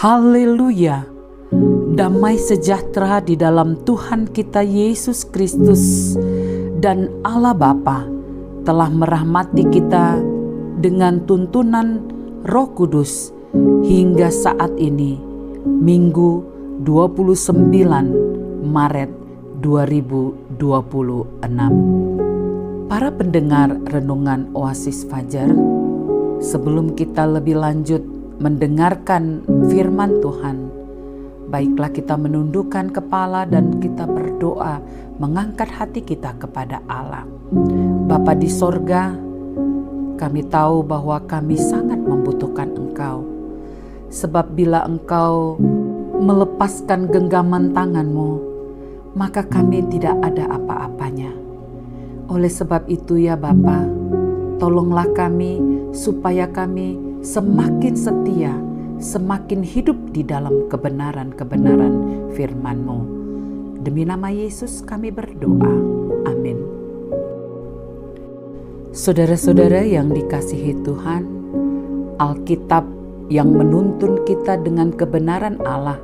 Haleluya! Damai sejahtera di dalam Tuhan kita Yesus Kristus dan Allah Bapa telah merahmati kita dengan tuntunan Roh Kudus hingga saat ini, Minggu 29 Maret 2026. Para pendengar renungan Oasis Fajar, sebelum kita lebih lanjut mendengarkan firman Tuhan, baiklah kita menundukkan kepala dan kita berdoa mengangkat hati kita kepada Allah. Bapa di sorga, kami tahu bahwa kami sangat membutuhkan Engkau. Sebab bila Engkau melepaskan genggaman tangan-Mu, maka kami tidak ada apa-apanya. Oleh sebab itu ya Bapa, tolonglah kami supaya kami semakin setia, semakin hidup di dalam kebenaran-kebenaran firman-Mu. Demi nama Yesus kami berdoa. Amin. Saudara-saudara yang dikasihi Tuhan, Alkitab yang menuntun kita dengan kebenaran Allah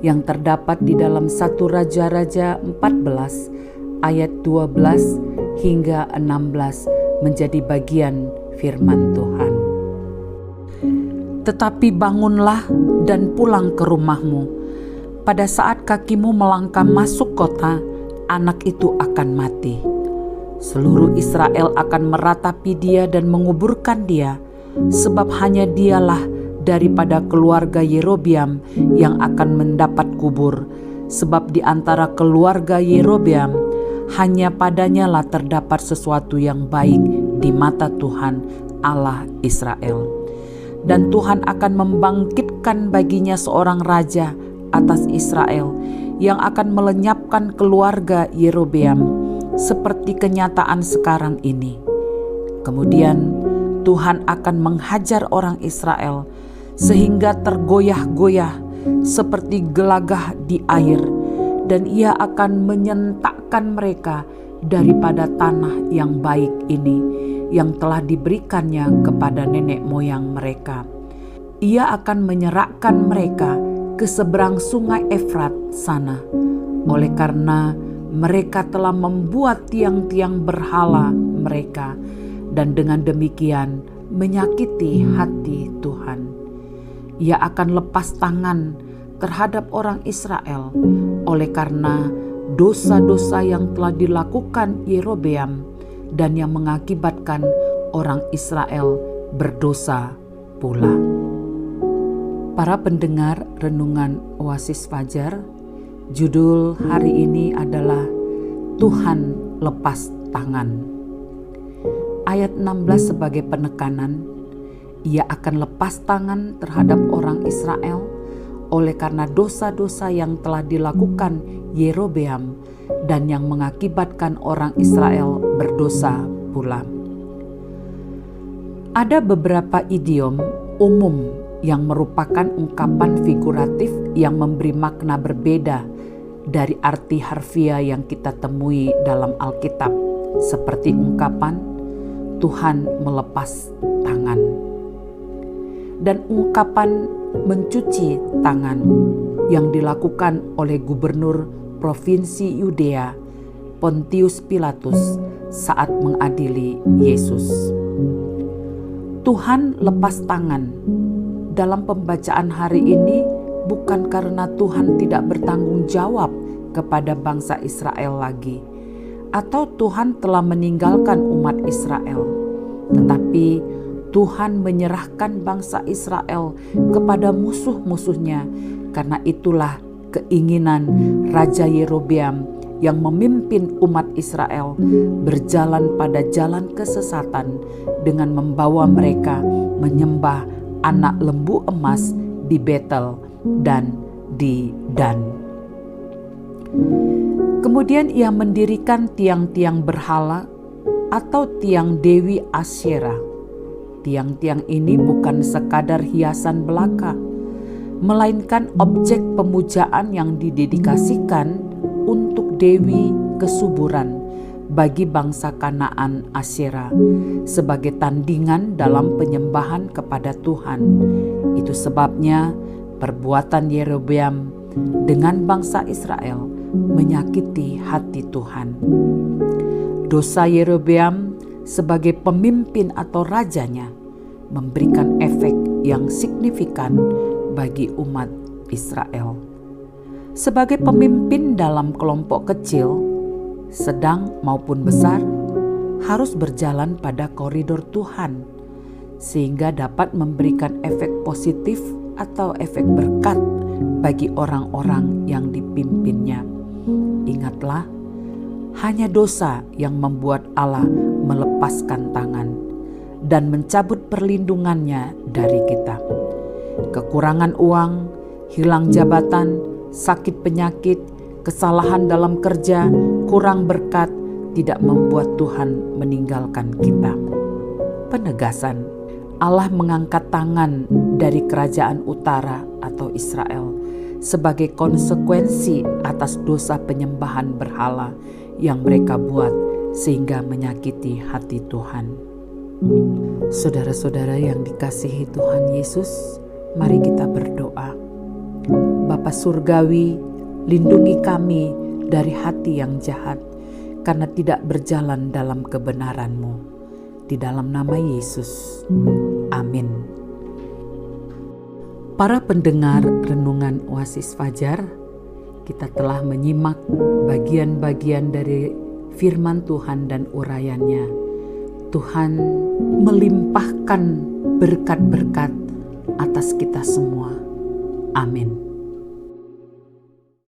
yang terdapat di dalam 1 Raja-Raja 14 ayat 12 hingga 16 menjadi bagian firman Tuhan. Tetapi bangunlah dan pulang ke rumahmu. Pada saat kakimu melangkah masuk kota, anak itu akan mati. Seluruh Israel akan meratapi dia dan menguburkan dia, sebab hanya dialah daripada keluarga Yerobeam yang akan mendapat kubur. Sebab di antara keluarga Yerobeam, hanya padanya lah terdapat sesuatu yang baik di mata Tuhan Allah Israel. Dan Tuhan akan membangkitkan baginya seorang raja atas Israel yang akan melenyapkan keluarga Yerobeam seperti kenyataan sekarang ini. Kemudian Tuhan akan menghajar orang Israel sehingga tergoyah-goyah seperti gelagah di air, dan ia akan menyentakkan mereka daripada tanah yang baik ini yang telah diberikannya kepada nenek moyang mereka. Ia akan menyerahkan mereka ke seberang sungai Efrat sana, oleh karena mereka telah membuat tiang-tiang berhala mereka, dan dengan demikian menyakiti hati Tuhan. Ia akan lepas tangan terhadap orang Israel oleh karena dosa-dosa yang telah dilakukan Yerobeam dan yang mengakibatkan orang Israel berdosa pula. Para pendengar renungan Oasis Fajar, judul hari ini adalah Tuhan lepas tangan. Ayat 16 sebagai penekanan, ia akan lepas tangan terhadap orang Israel oleh karena dosa-dosa yang telah dilakukan Yerobeam dan yang mengakibatkan orang Israel berdosa pula. Ada beberapa idiom umum yang merupakan ungkapan figuratif yang memberi makna berbeda dari arti harfiah yang kita temui dalam Alkitab, seperti ungkapan Tuhan melepas tangan dan ungkapan mencuci tangan yang dilakukan oleh gubernur Provinsi Yudea Pontius Pilatus saat mengadili Yesus. Tuhan lepas tangan dalam pembacaan hari ini bukan karena Tuhan tidak bertanggung jawab kepada bangsa Israel lagi, atau Tuhan telah meninggalkan umat Israel, tetapi Tuhan menyerahkan bangsa Israel kepada musuh-musuhnya. Karena itulah keinginan Raja Yerobeam yang memimpin umat Israel berjalan pada jalan kesesatan dengan membawa mereka menyembah anak lembu emas di Betel dan di Dan. Kemudian ia mendirikan tiang-tiang berhala atau tiang Dewi Asyera. Tiang-tiang ini bukan sekadar hiasan belaka, melainkan objek pemujaan yang didedikasikan untuk Dewi Kesuburan bagi bangsa Kanaan Asyera sebagai tandingan dalam penyembahan kepada Tuhan. Itu sebabnya perbuatan Yerobeam dengan bangsa Israel menyakiti hati Tuhan. Dosa Yerobeam sebagai pemimpin atau rajanya memberikan efek yang signifikan bagi umat Israel. Sebagai pemimpin dalam kelompok kecil, sedang maupun besar, harus berjalan pada koridor Tuhan, sehingga dapat memberikan efek positif atau efek berkat bagi orang-orang yang dipimpinnya. Ingatlah, hanya dosa yang membuat Allah melepaskan tangan dan mencabut perlindungannya dari kita. Kekurangan uang, hilang jabatan, sakit penyakit, kesalahan dalam kerja, kurang berkat, tidak membuat Tuhan meninggalkan kita. Penegasan, Allah mengangkat tangan dari kerajaan utara atau Israel sebagai konsekuensi atas dosa penyembahan berhala yang mereka buat sehingga menyakiti hati Tuhan. Saudara-saudara yang dikasihi Tuhan Yesus, mari kita berdoa. Bapa Surgawi, lindungi kami dari hati yang jahat karena tidak berjalan dalam kebenaran-Mu. Di dalam nama Yesus. Amin. Para pendengar renungan Oasis Fajar, kita telah menyimak bagian-bagian dari firman Tuhan dan urayanya. Tuhan melimpahkan berkat-berkat atas kita semua. Amin.